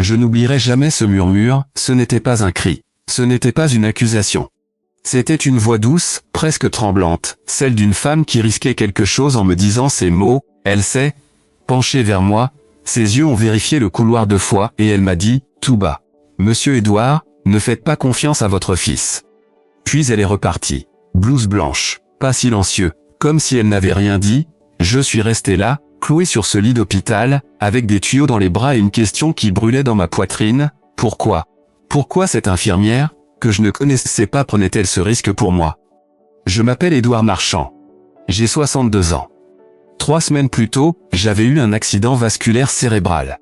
Je n'oublierai jamais ce murmure, ce n'était pas un cri, ce n'était pas une accusation. C'était une voix douce, presque tremblante, celle d'une femme qui risquait quelque chose en me disant ces mots. Elle s'est penchée vers moi, ses yeux ont vérifié le couloir 2 fois et elle m'a dit, tout bas, « Monsieur Édouard, ne faites pas confiance à votre fils. » Puis elle est repartie, blouse blanche, pas silencieux, comme si elle n'avait rien dit. Je suis resté là, cloué sur ce lit d'hôpital, avec des tuyaux dans les bras et une question qui brûlait dans ma poitrine. Pourquoi? Pourquoi cette infirmière, que je ne connaissais pas, prenait-elle ce risque pour moi? Je m'appelle Édouard Marchand. J'ai 62 ans. 3 semaines plus tôt, j'avais eu un accident vasculaire cérébral.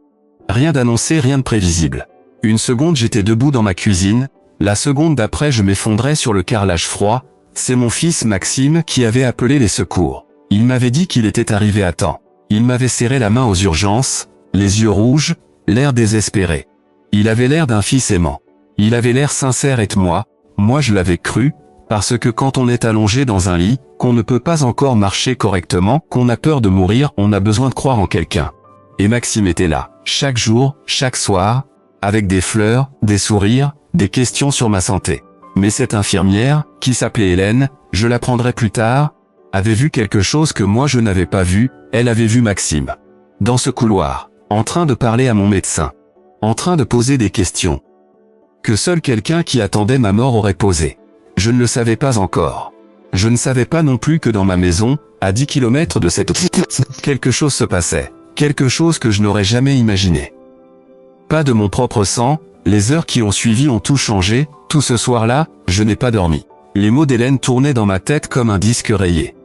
Rien d'annoncé, rien de prévisible. Une seconde j'étais debout dans ma cuisine, la seconde d'après je m'effondrais sur le carrelage froid. C'est mon fils Maxime qui avait appelé les secours. Il m'avait dit qu'il était arrivé à temps. Il m'avait serré la main aux urgences, les yeux rouges, l'air désespéré. Il avait l'air d'un fils aimant. Il avait l'air sincère et moi je l'avais cru, parce que quand on est allongé dans un lit, qu'on ne peut pas encore marcher correctement, qu'on a peur de mourir, on a besoin de croire en quelqu'un. Et Maxime était là, chaque jour, chaque soir, avec des fleurs, des sourires, des questions sur ma santé. Mais cette infirmière, qui s'appelait Hélène, je l'apprendrai plus tard, avait vu quelque chose que moi je n'avais pas vu. Elle avait vu Maxime. Dans ce couloir, en train de parler à mon médecin. En train de poser des questions. Que seul quelqu'un qui attendait ma mort aurait posé. Je ne le savais pas encore. Je ne savais pas non plus que dans ma maison, à 10 km de cette quelque chose se passait. Quelque chose que je n'aurais jamais imaginé. Pas de mon propre sang, les heures qui ont suivi ont tout changé. Tout ce soir-là, je n'ai pas dormi. Les mots d'Hélène tournaient dans ma tête comme un disque rayé.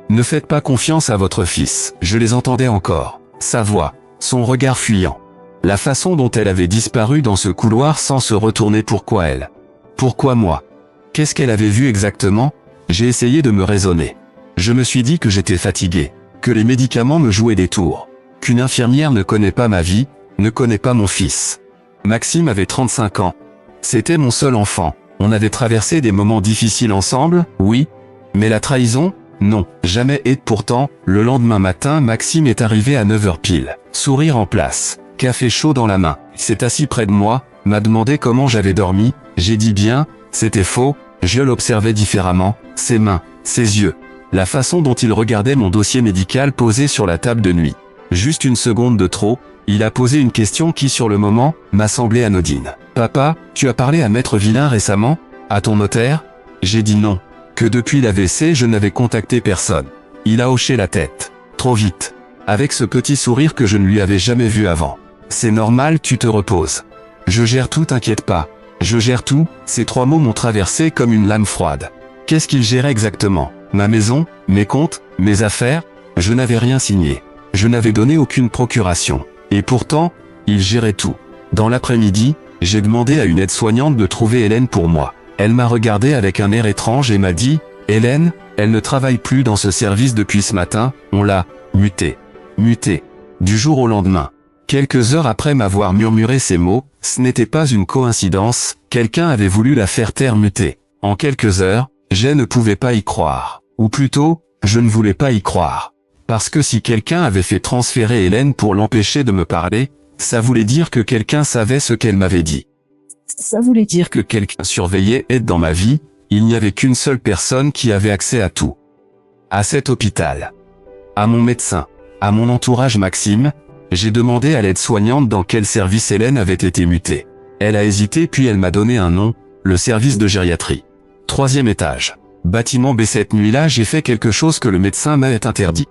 Ne faites pas confiance à votre fils. Je les entendais encore. Sa voix, son regard fuyant. La façon dont elle avait disparu dans ce couloir sans se retourner. Pourquoi elle? Pourquoi moi? Qu'est-ce qu'elle avait vu exactement? J'ai essayé de me raisonner. Je me suis dit que j'étais fatigué, que les médicaments me jouaient des tours, qu'une infirmière ne connaît pas ma vie, ne connaît pas mon fils. Maxime avait 35 ans. C'était mon seul enfant. On avait traversé des moments difficiles ensemble, oui. Mais la trahison? Non, jamais. Et pourtant, le lendemain matin, Maxime est arrivé à 9h pile. Sourire en place, café chaud dans la main. Il s'est assis près de moi, m'a demandé comment j'avais dormi. J'ai dit bien, c'était faux. Je l'observais différemment, ses mains, ses yeux. La façon dont il regardait mon dossier médical posé sur la table de nuit. Juste une seconde de trop, il a posé une question qui sur le moment, m'a semblé anodine. « Papa, tu as parlé à Maître Villain récemment? À ton notaire ?» J'ai dit non. Que depuis l'AVC je n'avais contacté personne. Il a hoché la tête. Trop vite. Avec ce petit sourire que je ne lui avais jamais vu avant. « C'est normal, tu te reposes. Je gère tout, t'inquiète pas. Je gère tout. » Ces 3 mots m'ont traversé comme une lame froide. Qu'est-ce qu'il gérait exactement? Ma maison? Mes comptes? Mes affaires? Je n'avais rien signé. Je n'avais donné aucune procuration. Et pourtant, il gérait tout. Dans l'après-midi, j'ai demandé à une aide-soignante de trouver Hélène pour moi. Elle m'a regardé avec un air étrange et m'a dit « Hélène, elle ne travaille plus dans ce service depuis ce matin, on l'a mutée. » Mutée. Du jour au lendemain. Quelques heures après m'avoir murmuré ces mots, ce n'était pas une coïncidence, quelqu'un avait voulu la faire taire mutée. En quelques heures, je ne pouvais pas y croire. Ou plutôt, je ne voulais pas y croire. Parce que si quelqu'un avait fait transférer Hélène pour l'empêcher de me parler, ça voulait dire que quelqu'un savait ce qu'elle m'avait dit. Ça voulait dire que quelqu'un surveillait Ed dans ma vie. Il n'y avait qu'une seule personne qui avait accès à tout. À cet hôpital. À mon médecin. À mon entourage Maxime. J'ai demandé à l'aide-soignante dans quel service Hélène avait été mutée. Elle a hésité puis elle m'a donné un nom, le service de gériatrie. 3e étage. Bâtiment B. Cette nuit-là j'ai fait quelque chose que le médecin m'avait interdit.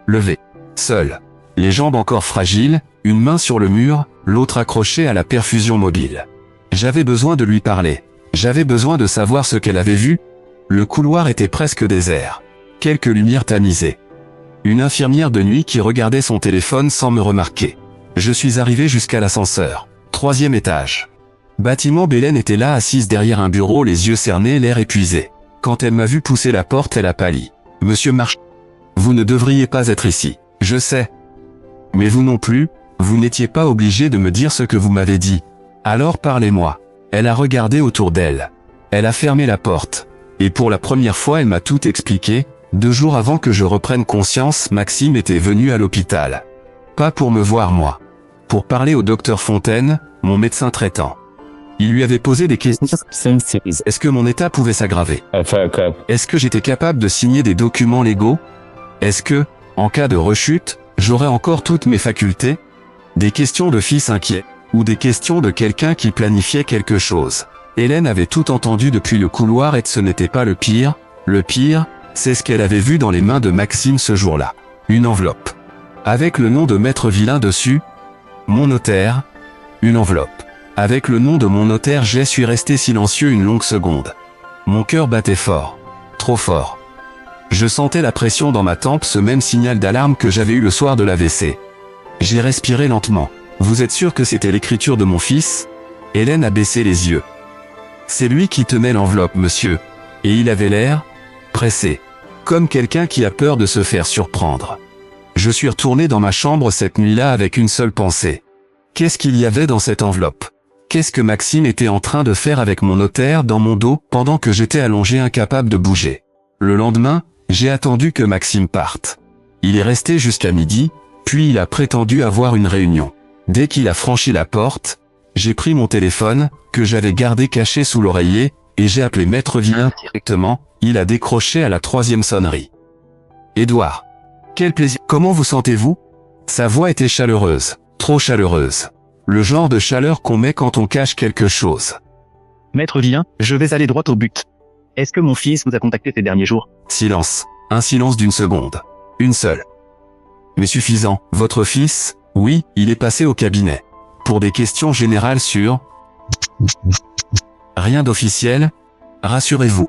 Levé. Seul. Les jambes encore fragiles, une main sur le mur, l'autre accrochée à la perfusion mobile. J'avais besoin de lui parler. J'avais besoin de savoir ce qu'elle avait vu. Le couloir était presque désert. Quelques lumières tamisées. Une infirmière de nuit qui regardait son téléphone sans me remarquer. Je suis arrivé jusqu'à l'ascenseur. 3e étage. Bâtiment B. Hélène était là assise derrière un bureau, les yeux cernés, l'air épuisé. Quand elle m'a vu pousser la porte, elle a pâli. « Monsieur Marchand, vous ne devriez pas être ici. Je sais. Mais vous non plus, vous n'étiez pas obligé de me dire ce que vous m'avez dit. Alors parlez-moi. » Elle a regardé autour d'elle. Elle a fermé la porte. Et pour la première fois elle m'a tout expliqué. 2 jours avant que je reprenne conscience, Maxime était venu à l'hôpital. Pas pour me voir moi. pour parler au docteur Fontaine, mon médecin traitant. Il lui avait posé des questions. Est-ce que mon état pouvait s'aggraver? Est-ce que j'étais capable de signer des documents légaux? Est-ce que, en cas de rechute, j'aurais encore toutes mes facultés? Des questions de fils inquiet, ou des questions de quelqu'un qui planifiait quelque chose. Hélène avait tout entendu depuis le couloir et ce n'était pas le pire. Le pire, c'est ce qu'elle avait vu dans les mains de Maxime ce jour-là. Une enveloppe. Avec le nom de Maître Villain dessus. Mon notaire. Une enveloppe. Avec le nom de mon notaire, je suis resté silencieux une longue seconde. Mon cœur battait fort. Trop fort. Je sentais la pression dans ma tempe, ce même signal d'alarme que j'avais eu le soir de l'AVC. J'ai respiré lentement. Vous êtes sûr que c'était l'écriture de mon fils? Hélène a baissé les yeux. C'est lui qui tenait l'enveloppe, monsieur. Et il avait l'air pressé. Comme quelqu'un qui a peur de se faire surprendre. Je suis retourné dans ma chambre cette nuit-là avec une seule pensée. Qu'est-ce qu'il y avait dans cette enveloppe? Qu'est-ce que Maxime était en train de faire avec mon notaire dans mon dos pendant que j'étais allongé incapable de bouger? Le lendemain, j'ai attendu que Maxime parte. Il est resté jusqu'à midi, puis il a prétendu avoir une réunion. Dès qu'il a franchi la porte, j'ai pris mon téléphone, que j'avais gardé caché sous l'oreiller, et j'ai appelé Maître Villain directement. Il a décroché à la 3e sonnerie. Édouard. Quel plaisir. Comment vous sentez-vous? Sa voix était chaleureuse, trop chaleureuse. Le genre de chaleur qu'on met quand on cache quelque chose. Maître Villain, je vais aller droit au but. Est-ce que mon fils vous a contacté ces derniers jours? Silence. Un silence d'une seconde. Une seule. Mais suffisant. Votre fils? Oui, il est passé au cabinet. Pour des questions générales sur... Rien d'officiel? Rassurez-vous.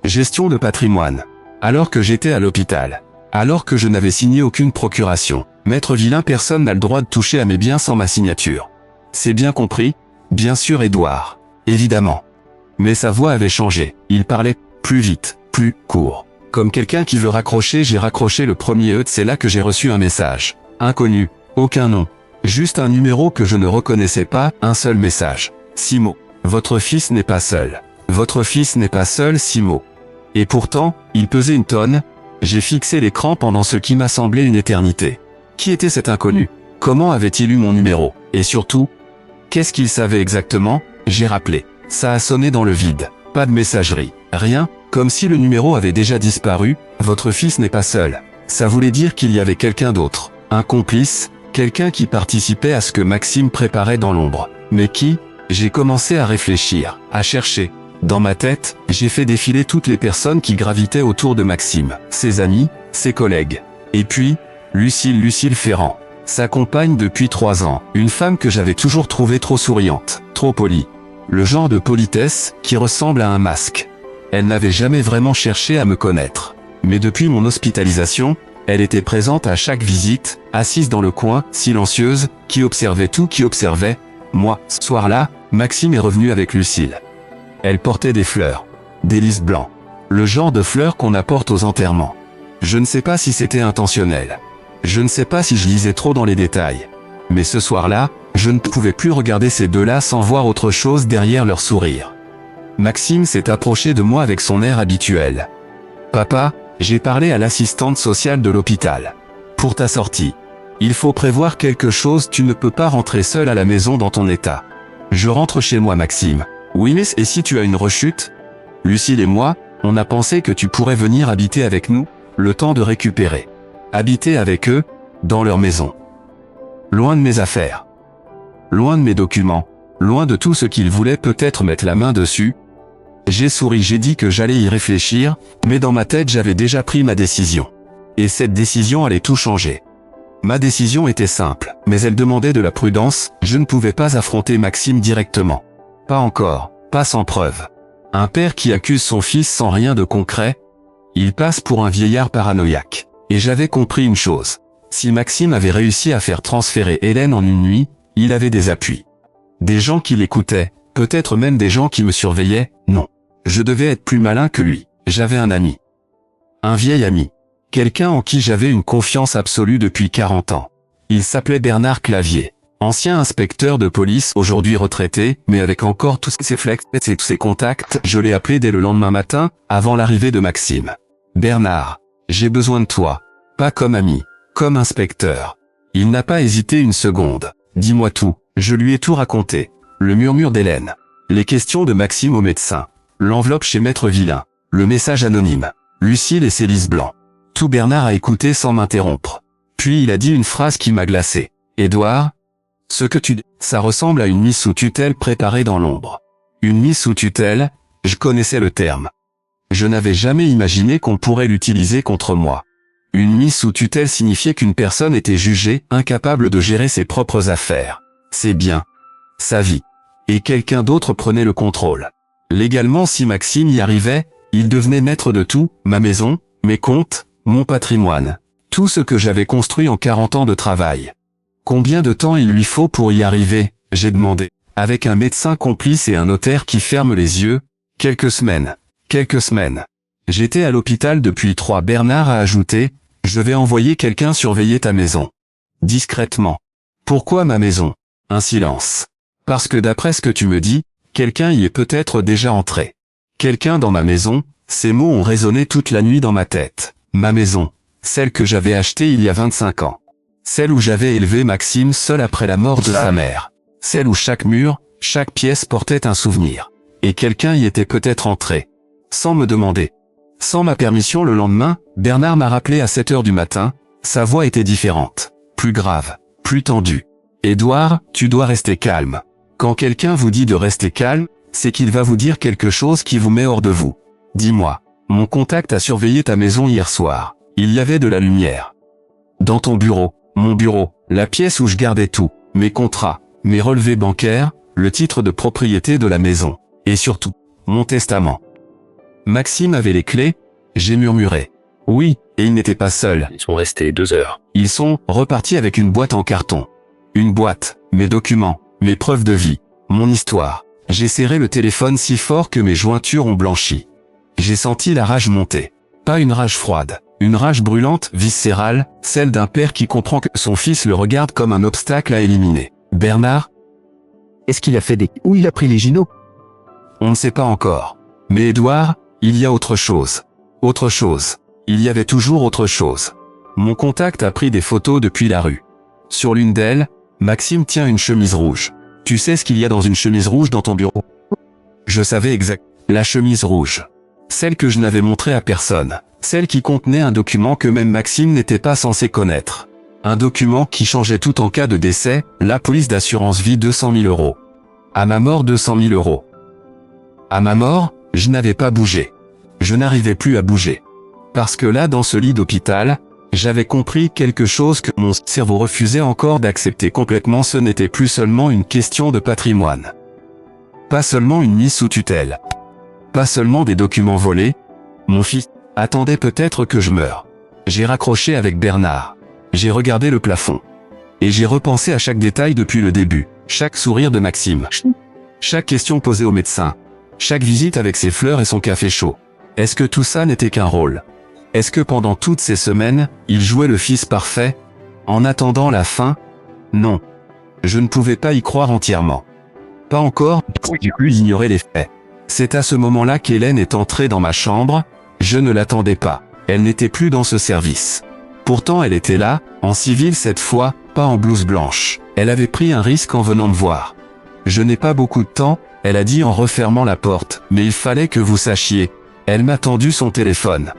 Gestion de patrimoine. Alors que j'étais à l'hôpital. Alors que je n'avais signé aucune procuration. Maître Villain, personne n'a le droit de toucher à mes biens sans ma signature. C'est bien compris? Bien sûr, Édouard. Évidemment. Mais sa voix avait changé. Il parlait plus vite, plus court. Comme quelqu'un qui veut raccrocher, j'ai raccroché le premier E. C'est là que j'ai reçu un message. Inconnu. Aucun nom. Juste un numéro que je ne reconnaissais pas, un seul message. 6 mots. Votre fils n'est pas seul. Votre fils n'est pas seul, 6 mots. Et pourtant, il pesait une tonne. J'ai fixé l'écran pendant ce qui m'a semblé une éternité. Qui était cet inconnu? Comment avait-il eu mon numéro? Et surtout, qu'est-ce qu'il savait exactement? J'ai rappelé. Ça a sonné dans le vide. Pas de messagerie. Rien, comme si le numéro avait déjà disparu. Votre fils n'est pas seul. Ça voulait dire qu'il y avait quelqu'un d'autre. Un complice, quelqu'un qui participait à ce que Maxime préparait dans l'ombre. Mais qui? J'ai commencé à réfléchir, à chercher. Dans ma tête, j'ai fait défiler toutes les personnes qui gravitaient autour de Maxime. Ses amis, ses collègues. Et puis, Lucille Ferrand. Sa compagne depuis 3 ans. Une femme que j'avais toujours trouvée trop souriante, trop polie. Le genre de politesse qui ressemble à un masque. Elle n'avait jamais vraiment cherché à me connaître. Mais depuis mon hospitalisation, elle était présente à chaque visite, assise dans le coin, silencieuse, qui observait tout, qui observait. Moi, ce soir-là, Maxime est revenu avec Lucille. Elle portait des fleurs. Des lys blancs. Le genre de fleurs qu'on apporte aux enterrements. Je ne sais pas si c'était intentionnel. Je ne sais pas si je lisais trop dans les détails. Mais ce soir-là, je ne pouvais plus regarder ces deux-là sans voir autre chose derrière leur sourire. Maxime s'est approché de moi avec son air habituel. Papa, j'ai parlé à l'assistante sociale de l'hôpital. Pour ta sortie. Il faut prévoir quelque chose, tu ne peux pas rentrer seul à la maison dans ton état. Je rentre chez moi, Maxime. Oui, mais et si tu as une rechute? Lucille et moi, on a pensé que tu pourrais venir habiter avec nous, le temps de récupérer. Habiter avec eux, dans leur maison. Loin de mes affaires. Loin de mes documents. Loin de tout ce qu'ils voulaient peut-être mettre la main dessus. J'ai souri, j'ai dit que j'allais y réfléchir, mais dans ma tête j'avais déjà pris ma décision. Et cette décision allait tout changer. Ma décision était simple, mais elle demandait de la prudence, je ne pouvais pas affronter Maxime directement. Pas encore, pas sans preuve. Un père qui accuse son fils sans rien de concret, il passe pour un vieillard paranoïaque. Et j'avais compris une chose. Si Maxime avait réussi à faire transférer Hélène en une nuit, il avait des appuis. Des gens qui l'écoutaient, peut-être même des gens qui me surveillaient, non. Je devais être plus malin que lui. J'avais un ami. Un vieil ami. Quelqu'un en qui j'avais une confiance absolue depuis 40 ans. Il s'appelait Bernard Clavier. Ancien inspecteur de police, aujourd'hui retraité, mais avec encore tous ses flex et tous ses contacts, je l'ai appelé dès le lendemain matin, avant l'arrivée de Maxime. Bernard, j'ai besoin de toi. Pas comme ami, comme inspecteur. Il n'a pas hésité une seconde. Dis-moi tout. Je lui ai tout raconté. Le murmure d'Hélène. Les questions de Maxime au médecin. L'enveloppe chez Maître Villain. Le message anonyme. Lucille et ses lys blancs. Tout Bernard a écouté sans m'interrompre. Puis il a dit une phrase qui m'a glacé. Édouard, ce que tu dis, ça ressemble à une mise sous tutelle préparée dans l'ombre. Une mise sous tutelle, je connaissais le terme. Je n'avais jamais imaginé qu'on pourrait l'utiliser contre moi. Une mise sous tutelle signifiait qu'une personne était jugée incapable de gérer ses propres affaires, ses biens, sa vie, et quelqu'un d'autre prenait le contrôle. Légalement, si Maxime y arrivait, il devenait maître de tout, ma maison, mes comptes, mon patrimoine, tout ce que j'avais construit en 40 ans de travail. Combien de temps il lui faut pour y arriver, j'ai demandé. Avec un médecin complice et un notaire qui ferme les yeux, quelques semaines. Quelques semaines. J'étais à l'hôpital depuis 3. Bernard a ajouté, je vais envoyer quelqu'un surveiller ta maison. Discrètement. Pourquoi ma maison? Un silence. Parce que d'après ce que tu me dis, quelqu'un y est peut-être déjà entré. Quelqu'un dans ma maison, ces mots ont résonné toute la nuit dans ma tête. Ma maison. Celle que j'avais achetée il y a 25 ans. Celle où j'avais élevé Maxime seul après la mort de sa mère. Celle où chaque mur, chaque pièce portait un souvenir. Et quelqu'un y était peut-être entré. Sans me demander. Sans ma permission le lendemain, Bernard m'a rappelé à 7 heures du matin, sa voix était différente, plus grave, plus tendue. Édouard, tu dois rester calme. Quand quelqu'un vous dit de rester calme, c'est qu'il va vous dire quelque chose qui vous met hors de vous. Dis-moi, mon contact a surveillé ta maison hier soir. Il y avait de la lumière. Dans ton bureau, mon bureau, la pièce où je gardais tout, mes contrats, mes relevés bancaires, le titre de propriété de la maison, et surtout, mon testament. Maxime avait les clés, j'ai murmuré. Oui, et ils n'étaient pas seuls. Ils sont restés 2 heures. Ils sont repartis avec une boîte en carton. Une boîte, mes documents, mes preuves de vie, mon histoire. J'ai serré le téléphone si fort que mes jointures ont blanchi. J'ai senti la rage monter. Pas une rage froide, une rage brûlante, viscérale, celle d'un père qui comprend que son fils le regarde comme un obstacle à éliminer. Bernard? Est-ce qu'il a fait des... Où il a pris les gynos? On ne sait pas encore. Mais Édouard, il y a autre chose. Autre chose. Il y avait toujours autre chose. Mon contact a pris des photos depuis la rue. Sur l'une d'elles, Maxime tient une chemise rouge. Tu sais ce qu'il y a dans une chemise rouge dans ton bureau? Je savais exact. La chemise rouge. Celle que je n'avais montrée à personne. Celle qui contenait un document que même Maxime n'était pas censé connaître. Un document qui changeait tout en cas de décès, la police d'assurance vie 200 000 euros. À ma mort 200 000 euros. À ma mort, je n'avais pas bougé. Je n'arrivais plus à bouger. Parce que là, dans ce lit d'hôpital, j'avais compris quelque chose que mon cerveau refusait encore d'accepter complètement. Ce n'était plus seulement une question de patrimoine. Pas seulement une mise sous tutelle. Pas seulement des documents volés. Mon fils attendait peut-être que je meure. J'ai raccroché avec Bernard. J'ai regardé le plafond. Et j'ai repensé à chaque détail depuis le début. Chaque sourire de Maxime. Chaque question posée au médecin. Chaque visite avec ses fleurs et son café chaud. Est-ce que tout ça n'était qu'un rôle? Est-ce que pendant toutes ces semaines, il jouait le fils parfait? En attendant la fin? Non. Je ne pouvais pas y croire entièrement. Pas encore, du coup j'ignorais les faits. C'est à ce moment-là qu'Hélène est entrée dans ma chambre, je ne l'attendais pas. Elle n'était plus dans ce service. Pourtant elle était là, en civil cette fois, pas en blouse blanche. Elle avait pris un risque en venant me voir. Je n'ai pas beaucoup de temps, elle a dit en refermant la porte, mais il fallait que vous sachiez. Elle m'a tendu son téléphone.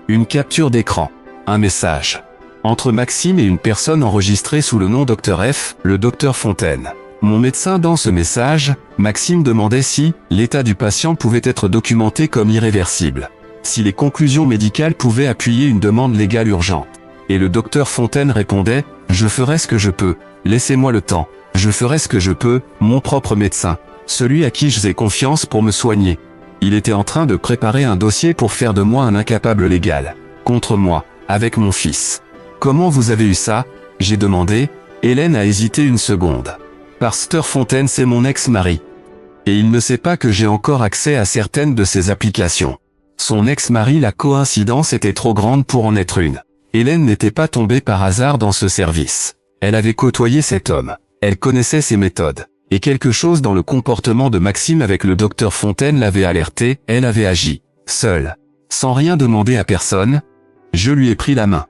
Une capture d'écran. Un message. Entre Maxime et une personne enregistrée sous le nom Dr F, le Dr Fontaine. Mon médecin dans ce message, Maxime demandait si l'état du patient pouvait être documenté comme irréversible. Si les conclusions médicales pouvaient appuyer une demande légale urgente. Et le Dr Fontaine répondait, je ferai ce que je peux, laissez-moi le temps. Je ferai ce que je peux, mon propre médecin. Celui à qui je faisais confiance pour me soigner. Il était en train de préparer un dossier pour faire de moi un incapable légal. Contre moi, avec mon fils. Comment vous avez eu ça? J'ai demandé. Hélène a hésité une seconde. Pasteur Fontaine, c'est mon ex-mari. Et il ne sait pas que j'ai encore accès à certaines de ses applications. Son ex-mari, la coïncidence était trop grande pour en être une. Hélène n'était pas tombée par hasard dans ce service. Elle avait côtoyé cet homme. Elle connaissait ses méthodes. Et quelque chose dans le comportement de Maxime avec le docteur Fontaine l'avait alertée, elle avait agi. Seule. Sans rien demander à personne. Je lui ai pris la main.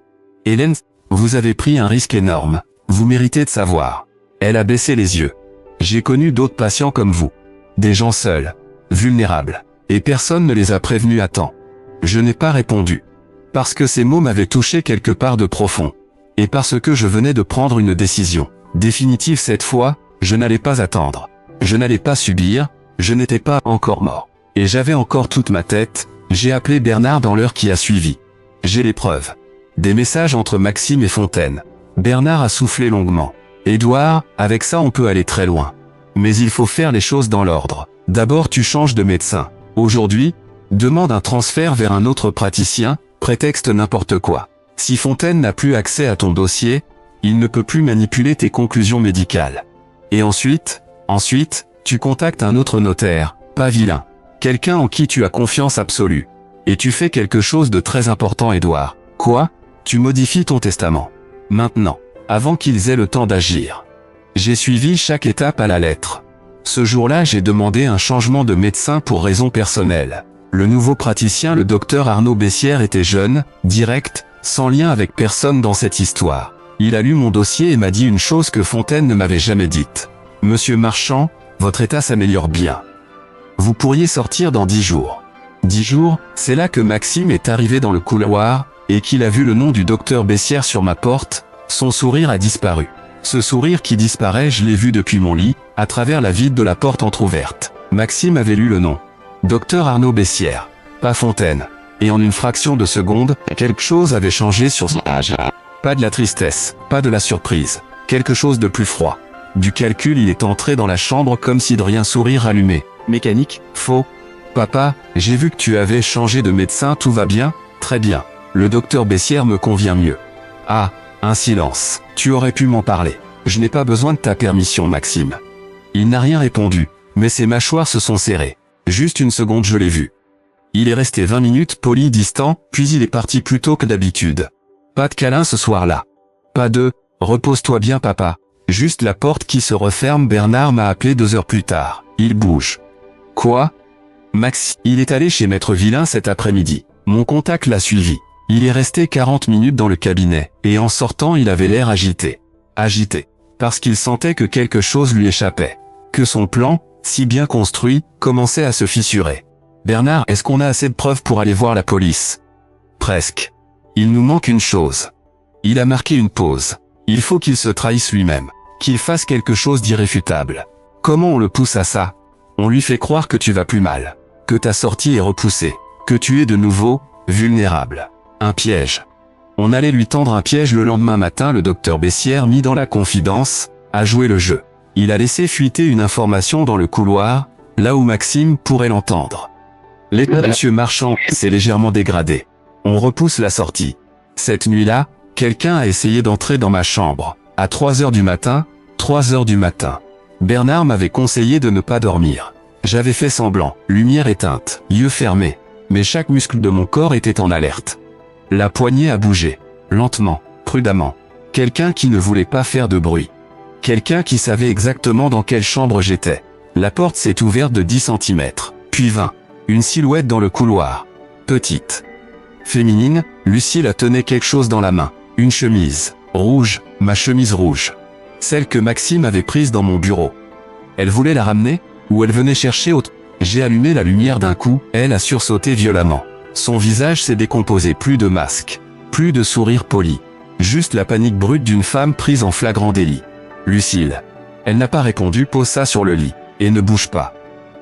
Hélène, vous avez pris un risque énorme. Vous méritez de savoir. Elle a baissé les yeux. J'ai connu d'autres patients comme vous. Des gens seuls, vulnérables, et personne ne les a prévenus à temps. Je n'ai pas répondu. Parce que ces mots m'avaient touché quelque part de profond. Et parce que je venais de prendre une décision définitive cette fois, je n'allais pas attendre. Je n'allais pas subir, je n'étais pas encore mort. Et j'avais encore toute ma tête, j'ai appelé Bernard dans l'heure qui a suivi. J'ai les preuves. Des messages entre Maxime et Fontaine. Bernard a soufflé longuement. Édouard, avec ça on peut aller très loin. Mais il faut faire les choses dans l'ordre. D'abord tu changes de médecin. Aujourd'hui, demande un transfert vers un autre praticien, prétexte n'importe quoi. Si Fontaine n'a plus accès à ton dossier, il ne peut plus manipuler tes conclusions médicales. Et ensuite, tu contactes un autre notaire, pas vilain. Quelqu'un en qui tu as confiance absolue. Et tu fais quelque chose de très important, Édouard. Quoi? Tu modifies ton testament. Maintenant, avant qu'ils aient le temps d'agir. J'ai suivi chaque étape à la lettre. Ce jour-là, j'ai demandé un changement de médecin pour raisons personnelles. Le nouveau praticien, le docteur Arnaud Bessières, était jeune, direct, sans lien avec personne dans cette histoire. Il a lu mon dossier et m'a dit une chose que Fontaine ne m'avait jamais dite. Monsieur Marchand, votre état s'améliore bien. Vous pourriez sortir dans 10 jours. 10 jours, c'est là que Maxime est arrivé dans le couloir, et qu'il a vu le nom du docteur Bessières sur ma porte. Son sourire a disparu. Ce sourire qui disparaît, je l'ai vu depuis mon lit, à travers la vitre de la porte entr'ouverte. Maxime avait lu le nom. Docteur Arnaud Bessières. Pas Fontaine. Et en une fraction de seconde, quelque chose avait changé sur son âge. Pas de la tristesse, pas de la surprise. Quelque chose de plus froid. Du calcul, il est entré dans la chambre comme si de rien, sourire allumé. Mécanique, faux. Papa, j'ai vu que tu avais changé de médecin, tout va bien? Très bien. Le docteur Bessières me convient mieux. Ah, un silence. Tu aurais pu m'en parler. Je n'ai pas besoin de ta permission, Maxime. Il n'a rien répondu, mais ses mâchoires se sont serrées. Juste une seconde, je l'ai vu. Il est resté 20 minutes poli, distant, puis il est parti plus tôt que d'habitude. Pas de câlin ce soir-là. Pas de « repose-toi bien papa ». Juste la porte qui se referme. Bernard m'a appelé 2 heures plus tard. Il bouge. Quoi? Max, il est allé chez Maître Villain cet après-midi. Mon contact l'a suivi. Il est resté 40 minutes dans le cabinet, et en sortant il avait l'air agité. Agité. Parce qu'il sentait que quelque chose lui échappait. Que son plan, si bien construit, commençait à se fissurer. Bernard, est-ce qu'on a assez de preuves pour aller voir la police? Presque. Il nous manque une chose. Il a marqué une pause. Il faut qu'il se trahisse lui-même. Qu'il fasse quelque chose d'irréfutable. Comment on le pousse à ça? On lui fait croire que tu vas plus mal. Que ta sortie est repoussée. Que tu es de nouveau, vulnérable. Un piège. On allait lui tendre un piège le lendemain matin. Le docteur Bessières, mis dans la confidence, a joué le jeu. Il a laissé fuiter une information dans le couloir, là où Maxime pourrait l'entendre. L'état de Monsieur Marchand s'est légèrement dégradé. On repousse la sortie. Cette nuit-là, quelqu'un a essayé d'entrer dans ma chambre. À 3 heures du matin, 3 heures du matin. Bernard m'avait conseillé de ne pas dormir. J'avais fait semblant, lumière éteinte, yeux fermés. Mais chaque muscle de mon corps était en alerte. La poignée a bougé. Lentement, prudemment. Quelqu'un qui ne voulait pas faire de bruit. Quelqu'un qui savait exactement dans quelle chambre j'étais. La porte s'est ouverte de 10 cm, puis 20. Une silhouette dans le couloir. Petite. Féminine, Lucille tenait quelque chose dans la main. Une chemise. Rouge, ma chemise rouge. Celle que Maxime avait prise dans mon bureau. Elle voulait la ramener? Ou elle venait chercher autre? J'ai allumé la lumière d'un coup, elle a sursauté violemment. Son visage s'est décomposé, plus de masque. Plus de sourire poli. Juste la panique brute d'une femme prise en flagrant délit. Lucille. Elle n'a pas répondu, pose ça sur le lit. Et ne bouge pas.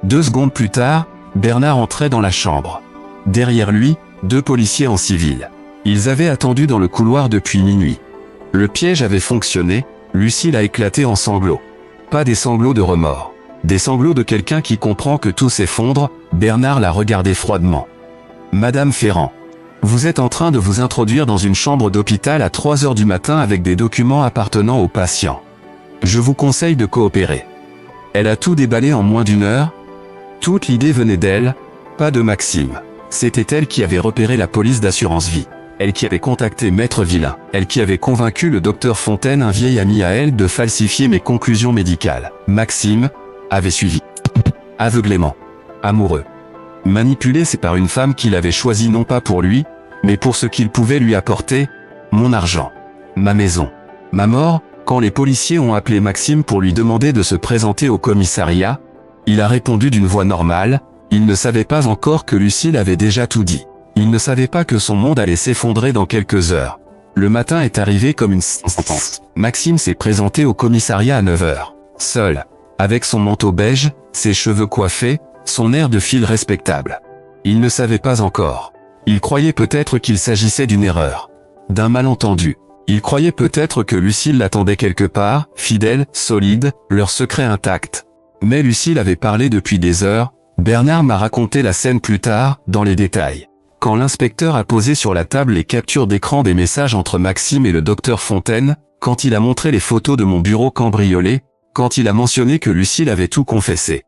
2 secondes plus tard, Bernard entrait dans la chambre. Derrière lui, 2 policiers en civil. Ils avaient attendu dans le couloir depuis minuit. Le piège avait fonctionné, Lucille a éclaté en sanglots. Pas des sanglots de remords. Des sanglots de quelqu'un qui comprend que tout s'effondre. Bernard l'a regardé froidement. Madame Ferrand. Vous êtes en train de vous introduire dans une chambre d'hôpital à 3 heures du matin avec des documents appartenant aux patients. Je vous conseille de coopérer. Elle a tout déballé en moins d'1 heure. Toute l'idée venait d'elle, pas de Maxime. C'était elle qui avait repéré la police d'assurance vie. Elle qui avait contacté Maître Villain. Elle qui avait convaincu le docteur Fontaine, un vieil ami à elle, de falsifier mes conclusions médicales. Maxime avait suivi. Aveuglément. Amoureux. Manipulé, c'est par une femme qu'il avait choisie non pas pour lui, mais pour ce qu'il pouvait lui apporter. Mon argent. Ma maison. Ma mort, Quand les policiers ont appelé Maxime pour lui demander de se présenter au commissariat, il a répondu d'une voix normale. Il ne savait pas encore que Lucille avait déjà tout dit. Il ne savait pas que son monde allait s'effondrer dans quelques heures. Le matin est arrivé comme une sentence. Maxime s'est présenté au commissariat à 9 heures. Seul, avec son manteau beige, ses cheveux coiffés, son air de fil respectable. Il ne savait pas encore. Il croyait peut-être qu'il s'agissait d'une erreur. D'un malentendu. Il croyait peut-être que Lucille l'attendait quelque part, fidèle, solide, leur secret intact. Mais Lucille avait parlé depuis des heures. Bernard m'a raconté la scène plus tard, dans les détails. Quand l'inspecteur a posé sur la table les captures d'écran des messages entre Maxime et le docteur Fontaine, quand il a montré les photos de mon bureau cambriolé, quand il a mentionné que Lucille avait tout confessé.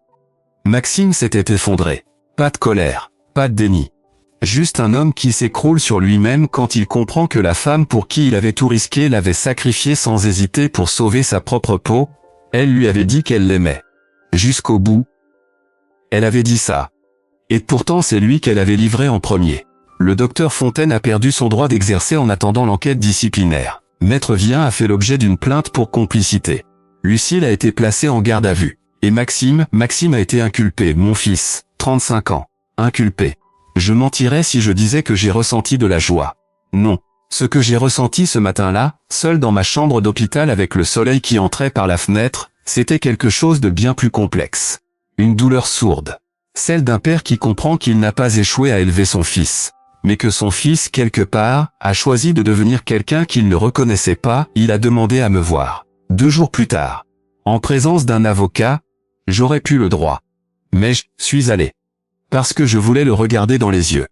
Maxime s'était effondré. Pas de colère, pas de déni. Juste un homme qui s'écroule sur lui-même quand il comprend que la femme pour qui il avait tout risqué l'avait sacrifié sans hésiter pour sauver sa propre peau. Elle lui avait dit qu'elle l'aimait. Jusqu'au bout. Elle avait dit ça. Et pourtant c'est lui qu'elle avait livré en premier. Le docteur Fontaine a perdu son droit d'exercer en attendant l'enquête disciplinaire. Maître Vien a fait l'objet d'une plainte pour complicité. Lucille a été placée en garde à vue. Et Maxime a été inculpé, mon fils, 35 ans. Inculpé. Je mentirais si je disais que j'ai ressenti de la joie. Non. Ce que j'ai ressenti ce matin-là, seul dans ma chambre d'hôpital avec le soleil qui entrait par la fenêtre, c'était quelque chose de bien plus complexe. Une douleur sourde. Celle d'un père qui comprend qu'il n'a pas échoué à élever son fils. Mais que son fils, quelque part, a choisi de devenir quelqu'un qu'il ne reconnaissait pas. Il a demandé à me voir. 2 jours plus tard. En présence d'un avocat, j'aurais pu le droit. Mais je suis allé. Parce que je voulais le regarder dans les yeux.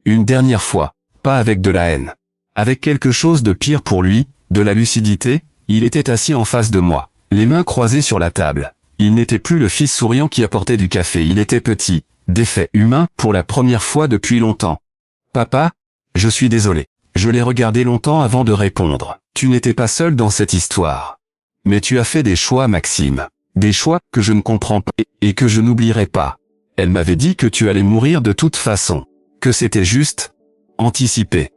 Une dernière fois. Pas avec de la haine. Avec quelque chose de pire pour lui, de la lucidité. Il était assis en face de moi, les mains croisées sur la table. Il n'était plus le fils souriant qui apportait du café, il était petit, défait, humain, pour la première fois depuis longtemps. Papa, je suis désolé. Je l'ai regardé longtemps avant de répondre. Tu n'étais pas seul dans cette histoire. Mais tu as fait des choix, Maxime. Des choix que je ne comprends pas et que je n'oublierai pas. Elle m'avait dit que tu allais mourir de toute façon. Que c'était juste anticiper.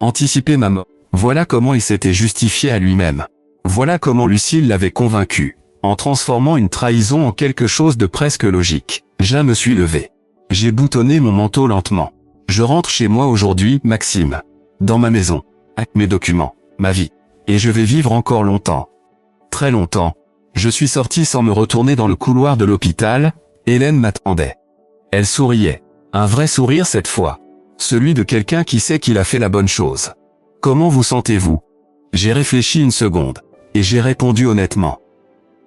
Anticiper ma mort. Voilà comment il s'était justifié à lui-même. Voilà comment Lucille l'avait convaincu. En transformant une trahison en quelque chose de presque logique. Je me suis levé. J'ai boutonné mon manteau lentement. Je rentre chez moi aujourd'hui, Maxime. Dans ma maison. Avec mes documents. Ma vie. Et je vais vivre encore longtemps. Très longtemps. Je suis sorti sans me retourner dans le couloir de l'hôpital. Hélène m'attendait. Elle souriait. Un vrai sourire cette fois. Celui de quelqu'un qui sait qu'il a fait la bonne chose. Comment vous sentez-vous? J'ai réfléchi une seconde. Et j'ai répondu honnêtement.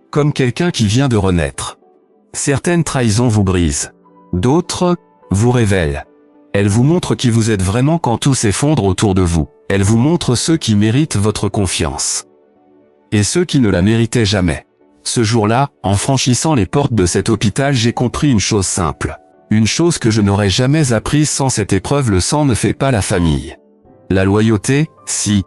Comme quelqu'un qui vient de renaître. Certaines trahisons vous brisent. D'autres, vous révèlent. Elles vous montrent qui vous êtes vraiment quand tout s'effondre autour de vous. Elles vous montrent ceux qui méritent votre confiance. Et ceux qui ne la méritaient jamais. Ce jour-là, en franchissant les portes de cet hôpital, j'ai compris une chose simple. Une chose que je n'aurais jamais apprise sans cette épreuve, le sang ne fait pas la famille. La loyauté, si.